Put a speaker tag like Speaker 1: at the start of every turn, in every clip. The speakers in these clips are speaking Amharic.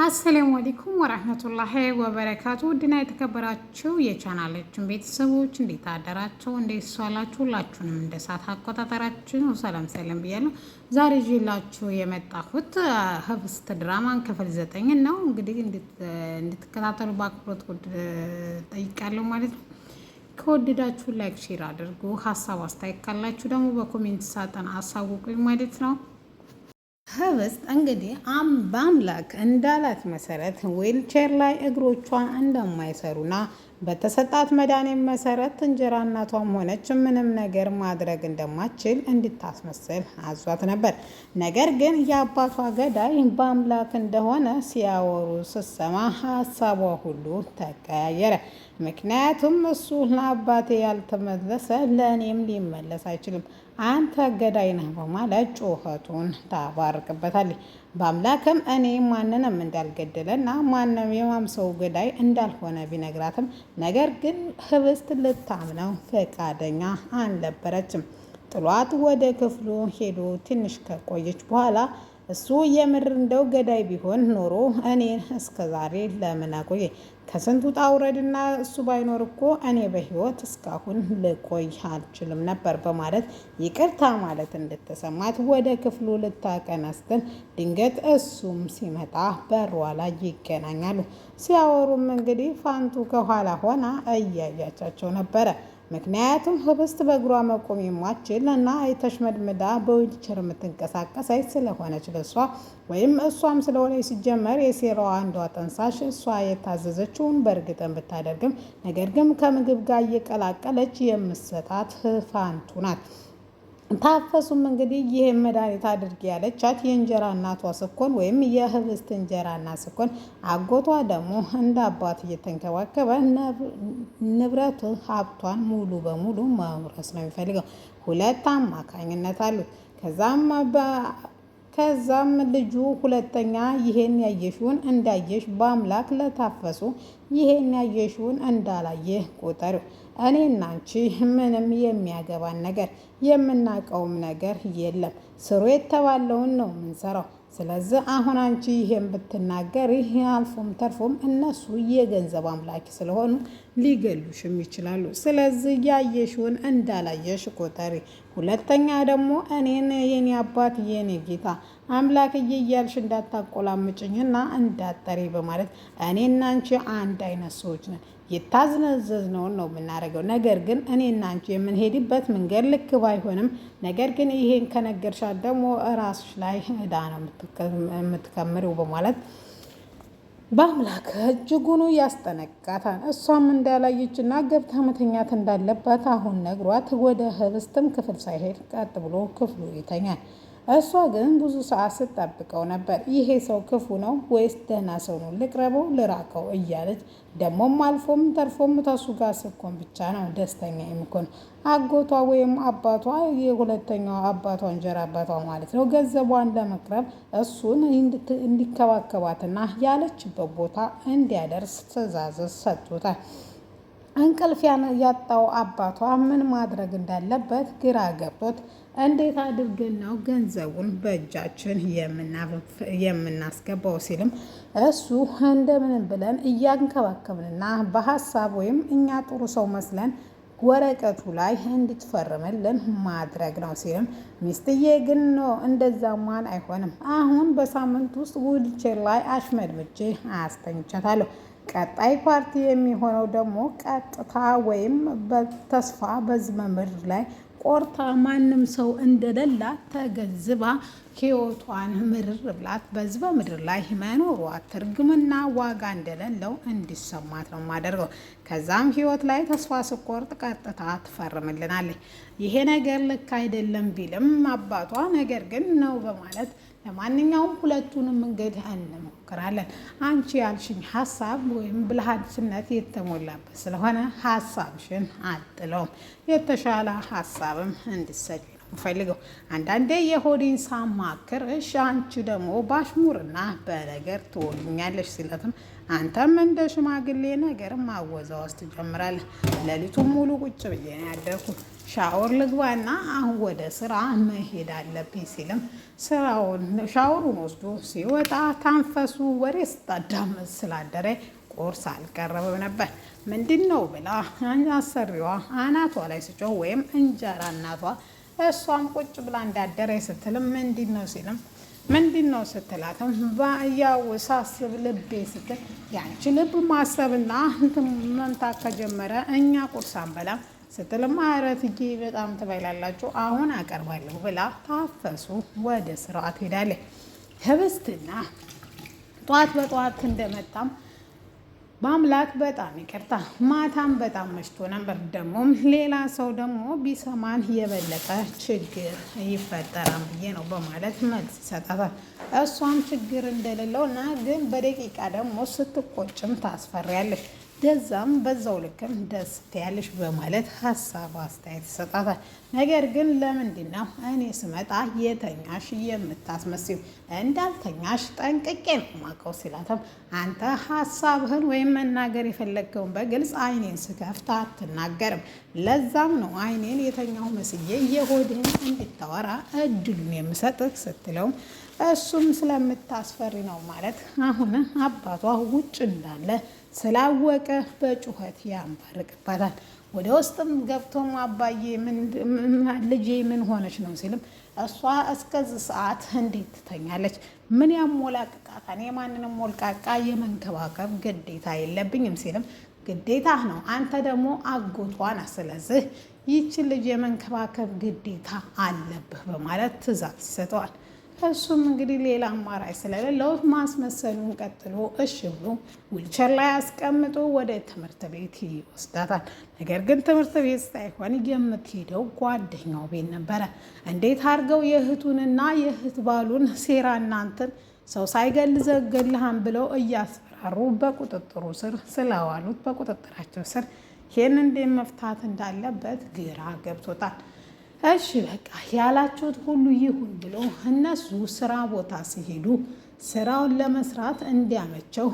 Speaker 1: አሰላሙ አለይኩም ወራህመቱላሂ ወበረካቱ። ውድና የተከበራችሁ የቻናላችን ቤተሰቦች እንዴት አደራችሁ? እንዴት ዋላችሁ? ሁላችሁንም እንደ ሰዓት አቆጣጠራችሁ ሰላም ብያለሁ። ዛሬ ይዤላችሁ የመጣሁት ህብስት ድራማን ክፍል 9 ነው። እንግዲህ እንድትከታተሉ በአክብሮት ጠይቃለሁ ማለት ነው። ከወደዳችሁ ላይክ፣ ሼር አድርጉ። ሀሳብ አስተያየት ካላችሁ ደግሞ በኮሜንት ሳጥን አሳውቁኝ ማለት ነው። ህብስት እንግዲህ በአምላክ እንዳላት መሰረት ዊልቸር ላይ እግሮቿ እንደማይሰሩና በተሰጣት መድኃኒት መሰረት እንጀራ እናቷም ሆነች ምንም ነገር ማድረግ እንደማትችል እንድታስመስል አዟት ነበር። ነገር ግን የአባቷ ገዳይ በአምላክ እንደሆነ ሲያወሩ ስትሰማ ሀሳቧ ሁሉ ተቀያየረ። ምክንያቱም እሱ ለአባቴ ያልተመለሰ ለእኔም ሊመለስ አይችልም፣ አንተ ገዳይ ነህ በማለት ጩኸቱን ታባርቅበታለች። በአምላክም እኔ ማንንም እንዳልገደለና ማንም የማምሰው ገዳይ እንዳልሆነ ቢነግራትም ነገር ግን ህብስት ልታምነው ፈቃደኛ አልነበረችም። ጥሏት ወደ ክፍሉ ሄዶ ትንሽ ከቆየች በኋላ እሱ የምር እንደው ገዳይ ቢሆን ኖሮ እኔን እስከዛሬ ለምን አቆየ? ከስንቱ ውጣ ውረድና እሱ ባይኖር እኮ እኔ በህይወት እስካሁን ልቆይ አልችልም ነበር በማለት ይቅርታ ማለት እንድትሰማት ወደ ክፍሉ ልታቀና ስትል ድንገት እሱም ሲመጣ በሯ ላይ ይገናኛሉ። ሲያወሩም እንግዲህ ፋንቱ ከኋላ ሆና እያያቻቸው ነበረ። ምክንያቱም ህብስት በእግሯ መቆም የማትችል እና የተሽመድምዳ በዊልቸር የምትንቀሳቀስ ስለሆነች ለሷ ወይም እሷም ስለሆነ ሲጀመር የሴራዋ አንዷ ጠንሳሽ እሷ የታዘዘችውን በእርግጥም ብታደርግም ነገር ግን ከምግብ ጋር እየቀላቀለች የምትሰጣት ፋንቱ ናት። ታፈሱም እንግዲህ ይህን መድኃኒት አድርጊ ያለቻት የእንጀራ እናቷ ስኮን ወይም የህብስት እንጀራ እናት ስኮን አጎቷ ደግሞ እንደ አባት እየተንከባከበ ንብረት ሀብቷን ሙሉ በሙሉ መውረስ ነው የሚፈልገው። ሁለት አማካኝነት አሉት። ከዛም ልጁ ሁለተኛ ይሄን ያየሽውን እንዳየሽ በአምላክ ለታፈሱ ይሄን ያየሽውን እንዳላየ ቁጠር። እኔና አንቺ ምንም የሚያገባን ነገር የምናውቀውም ነገር የለም። ስሩ የተባለውን ነው የምንሰራው። ስለዚህ አሁን አንቺ ይሄን ብትናገር ይሄ አልፎም ተርፎም እነሱ የገንዘብ አምላኪ ስለሆኑ ሊገሉሽም ይችላሉ። ስለዚህ ያየሽውን እንዳላየሽ ቆጠሪ። ሁለተኛ ደግሞ እኔን የኔ አባት የኔ ጌታ አምላክዬ እያልሽ እንዳታቆላምጭኝና እንዳጠሪ በማለት እኔና አንቺ አንድ አይነት ሰዎች ነን። የታዘዝነውን ነው የምናደርገው። ነገር ግን እኔና አንቺ የምንሄድበት መንገድ ልክ ባይሆንም ነገር ግን ይሄን ከነገርሻት ደግሞ ራስሽ ላይ ዕዳ ነው የምትከምሪው በማለት በአምላክ እጅጉኑ ያስጠነቅቃታል። እሷም እንዳላየችና ገብታ መተኛት እንዳለባት አሁን ነግሯት ወደ ህብስትም ክፍል ሳይሄድ ቀጥ ብሎ ክፍሉ ይተኛል። እሷ ግን ብዙ ሰዓት ስትጠብቀው ነበር። ይሄ ሰው ክፉ ነው ወይስ ደህና ሰው ነው? ልቅረበው ልራቀው እያለች ደግሞም አልፎም ተርፎም ተሱ ጋር ስኮን ብቻ ነው ደስተኛ የሚኮን። አጎቷ ወይም አባቷ የሁለተኛው አባቷ እንጀራ አባቷ ማለት ነው ገንዘቧን ለመቅረብ እሱን እንዲከባከባትና ያለችበት ቦታ እንዲያደርስ ትዕዛዝ ሰጥቶታል። እንቅልፍ ያጣው አባቷ ምን ማድረግ እንዳለበት ግራ ገብቶት እንዴት አድርገን ነው ገንዘቡን በእጃችን የምናስገባው ሲልም እሱ እንደምንም ብለን እያንከባከብንና በሀሳብ ወይም እኛ ጥሩ ሰው መስለን ወረቀቱ ላይ እንድትፈርምልን ማድረግ ነው ሲልም ሚስትዬ ግን ነው እንደዛማን አይሆንም። አሁን በሳምንት ውስጥ ዊልቸር ላይ አሽመድምጄ አያስተኝቻታለሁ። ቀጣይ ፓርቲ የሚሆነው ደግሞ ቀጥታ ወይም በተስፋ በዚህ ምድር ላይ ቆርታ ማንም ሰው እንደሌላ ተገንዝባ ህይወቷን ምርር ብላት በዚህ በምድር ላይ መኖሯ ትርጉምና ዋጋ እንደሌለው እንዲሰማት ነው የማደርገው። ከዛም ህይወት ላይ ተስፋ ስቆርጥ ቀጥታ ትፈርምልናለች። ይሄ ነገር ልክ አይደለም ቢልም አባቷ ነገር ግን ነው በማለት ለማንኛውም ሁለቱንም መንገድ እንሞክራለን። አንቺ ያልሽኝ ሀሳብ ወይም ብልሃትነት የተሞላበት ስለሆነ ሀሳብሽን አጥለውም የተሻለ ሀሳብም እንድትሰጪ ነው ፈልገው። አንዳንዴ የሆዴን ሳማክር እሺ አንቺ ደግሞ ባሽሙርና በነገር ትወዱኛለሽ ሲላትም አንተም እንደ ሽማግሌ ነገር ማወዛወዝ ትጀምራለህ። ሌሊቱን ሙሉ ቁጭ ብዬ ነው ያደርኩት። ሻወር ልግባና አሁን ወደ ስራ መሄድ አለብኝ ሲልም ሻወሩን ወስዶ ሲወጣ ታንፈሱ ወሬ ስታዳምጥ ስላደረ ቁርስ አልቀረበም ነበር። ምንድን ነው ብላ አሰሪዋ አናቷ ላይ ስጮህ ወይም እንጀራ እናቷ እሷም ቁጭ ብላ እንዳደረ ስትልም ምንድን ነው ስትላትም ያው ሳስብ ልቤ ስትል ያንቺ ልብ ማሰብና መምታት ከጀመረ እኛ ቁርስ አንበላም ስትልም ኧረ እትዬ በጣም ትበላላችሁ አሁን አቀርባለሁ ብላ ታፈሱ ወደ ስራዋ ትሄዳለች። ህብስትና ጠዋት በጠዋት እንደመጣም በአምላክ በጣም ይቅርታ ማታም በጣም መሽቶ ነበር። ደግሞም ሌላ ሰው ደግሞ ቢሰማን የበለጠ ችግር ይፈጠራል ብዬ ነው በማለት መልስ ይሰጣታል። እሷም ችግር እንደሌለው እና ግን በደቂቃ ደግሞ ስትቆጭም ታስፈሪያለሽ ደዛም በዛው ልክም ደስ ትያለሽ በማለት ሀሳብ አስተያየት ይሰጣታል። ነገር ግን ለምንድን ነው እኔ ስመጣ የተኛሽ የምታስመስዩ? እንዳልተኛሽ ጠንቅቄ ነው የማውቀው ሲላትም አንተ ሀሳብህን ወይም መናገር የፈለግከውን በግልጽ አይኔን ስከፍት አትናገርም። ለዛም ነው አይኔን የተኛው መስዬ የሆድህን እንድታወራ እድሉን የምሰጥህ ስትለውም እሱም ስለምታስፈሪ ነው ማለት አሁን አባቷ ውጭ እንዳለ ስላወቀ በጩኸት ያንባርቅባታል። ወደ ውስጥም ገብቶም አባዬ ልጄ ምን ሆነች ነው ሲልም እሷ እስከዚህ ሰዓት እንዴት ትተኛለች? ምን ያሞላቅቃታል? የማንንም ሞልቃቃ የመንከባከብ ግዴታ የለብኝም ሲልም ግዴታ ነው፣ አንተ ደግሞ አጎቷና ስለዚህ ይችን ልጅ የመንከባከብ ግዴታ አለብህ በማለት ትዕዛዝ ይሰጠዋል። እሱም እንግዲህ ሌላ አማራጭ ስለሌለው ማስመሰሉን ቀጥሎ እሺ ብሎ ዊልቸር ላይ አስቀምጦ ወደ ትምህርት ቤት ይወስዳታል። ነገር ግን ትምህርት ቤት ሳይሆን የምትሄደው ጓደኛው ቤት ነበረ። እንዴት አድርገው የእህቱንና የእህት ባሉን ሴራ እናንተን ሰው ሳይገል ዘገልሃን ብለው እያስፈራሩ በቁጥጥሩ ስር ስለዋሉት በቁጥጥራቸው ስር ይህን እንዴት መፍታት እንዳለበት ግራ ገብቶታል። እሺ በቃ ያላችሁት ሁሉ ይሁን ብሎ እነሱ ስራ ቦታ ሲሄዱ ስራውን ለመስራት እንዲያመቸው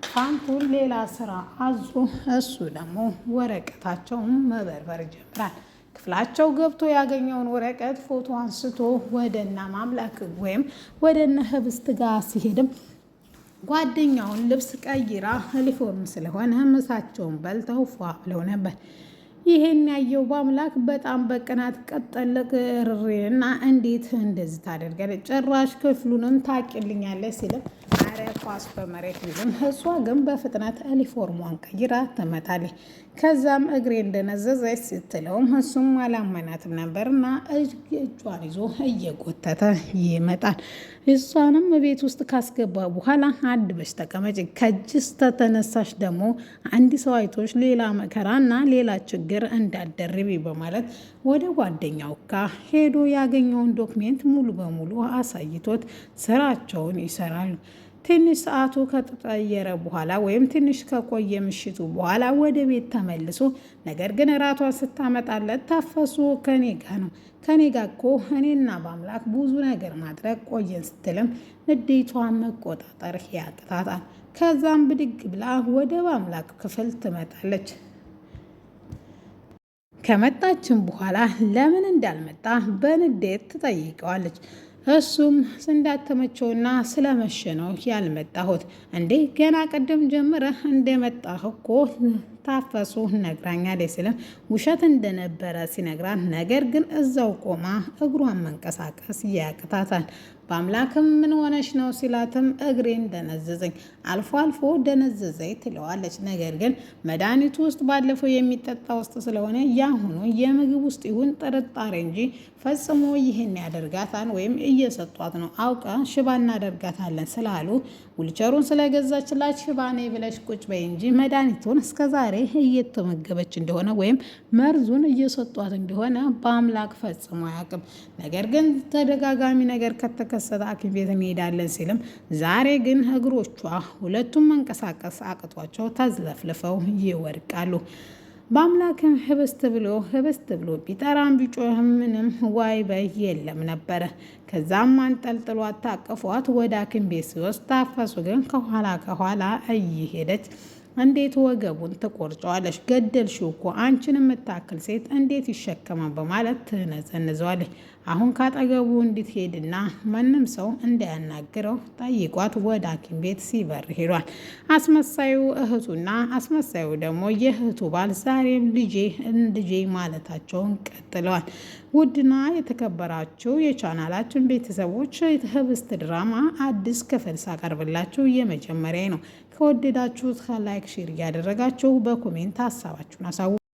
Speaker 1: ፋንቱን ሌላ ስራ አዞ እሱ ደግሞ ወረቀታቸውን መበርበር ይጀምራል። ክፍላቸው ገብቶ ያገኘውን ወረቀት ፎቶ አንስቶ ወደና ማምላክ ወይም ወደነ ህብስት ጋር ሲሄድም ጓደኛውን ልብስ ቀይራ ዩኒፎርም ስለሆነ ምሳቸውን በልተው ፏ ብለው ነበር። ይሄን ያየው በአምላክ በጣም በቅናት ቀጠለቅ ርሬና እንዴት እንደዚህ ታደርጋለች? ጭራሽ ክፍሉንም ታቂልኛለች ሲልም አረ ኳስ በመሬት ቢልም እሷ ግን በፍጥነት ዩኒፎርሟን ቀይራ ትመጣለች። ከዛም እግሬ እንደነዘዘች ስትለውም እሱም አላመናትም ነበርና እጇን ይዞ እየጎተተ ይመጣል። እሷንም ቤት ውስጥ ካስገባ በኋላ አንድ በሽ ተቀመጭ፣ ከእጅስ ተተነሳሽ ደግሞ አንድ ሰው አይቶች ሌላ መከራና ሌላ ችግር እንዳደርቢ በማለት ወደ ጓደኛው ጋር ሄዶ ያገኘውን ዶክሜንት ሙሉ በሙሉ አሳይቶት ስራቸውን ይሰራሉ። ትንሽ ሰዓቱ ከተቀየረ በኋላ ወይም ትንሽ ከቆየ ምሽቱ በኋላ ወደ ቤት ተመልሶ ነገር ግን እራቷ ስታመጣለት ታፈሱ ከኔ ጋ ነው፣ ከኔ ጋ እኮ እኔና በአምላክ ብዙ ነገር ማድረግ ቆየን ስትልም ንዴቷን መቆጣጠር ያቅታታል። ከዛም ብድግ ብላ ወደ በአምላክ ክፍል ትመጣለች። ከመጣችን በኋላ ለምን እንዳልመጣ በንዴት ትጠይቀዋለች። እሱም እንዳተመቸውና ስለመሸ ነው ያልመጣሁት። እንዴ ገና ቅድም ጀምረህ እንደመጣህ እኮ ታፈሱ ነግራኛለች ሲልም ውሸት እንደነበረ ሲነግራን ነገር ግን እዛው ቆማ እግሯን መንቀሳቀስ ያቅታታል። በአምላክም ምን ሆነሽ ነው ሲላትም እግሬን ደነዘዘኝ፣ አልፎ አልፎ ደነዘዘኝ ትለዋለች። ነገር ግን መድኃኒቱ ውስጥ ባለፈው የሚጠጣ ውስጥ ስለሆነ ያሁኑ የምግብ ውስጥ ይሁን ጥርጣሬ እንጂ ፈጽሞ ይህን ያደርጋታል ወይም እየሰጧት ነው አውቃ ሽባ እናደርጋታለን ስላሉ ዊልቸሩን ስለገዛችላት ሽባ ነኝ ብለሽ ቁጭ በይ እንጂ መድኃኒቱን እስከዛሬ እየተመገበች እንደሆነ ወይም መርዙን እየሰጧት እንደሆነ በአምላክ ፈጽሞ አያውቅም። ነገር ግን ተደጋጋሚ ነገር ከተከሰተ ሐኪም ቤት እንሄዳለን ሲልም ዛሬ ግን እግሮቿ ሁለቱም መንቀሳቀስ አቅቷቸው ተዝለፍልፈው ይወድቃሉ። በአምላክም ህብስት ብሎ ቢጠራም ቢጮህም ምንም ዋይ በይ የለም ነበረ። ከዛም አንጠልጥሏት ታቅፏት ወደ ሐኪም ቤት ሲወስድ ታፈሱ ግን ከኋላ እየሄደች እንዴት ወገቡን ትቆርጨዋለሽ? ገደልሽው እኮ አንቺን የምታክል ሴት እንዴት ይሸከማል? በማለት ትነዘንዘዋለች። አሁን ካጠገቡ እንድትሄድና ማንም ሰው እንዳያናግረው ጠይቋት ወደ ሐኪም ቤት ሲበር ሄዷል። አስመሳዩ ደግሞ የእህቱ ባል ዛሬም ልጄ ማለታቸውን ቀጥለዋል። ውድና የተከበራችሁ የቻናላችን ቤተሰቦች ህብስት ድራማ አዲስ ክፍል ሳቀርብላችሁ የመጀመሪያ ነው። ከወደዳችሁት ላይክ ሼር እያደረጋችሁ በኮሜንት ሀሳባችሁን አሳውቁ።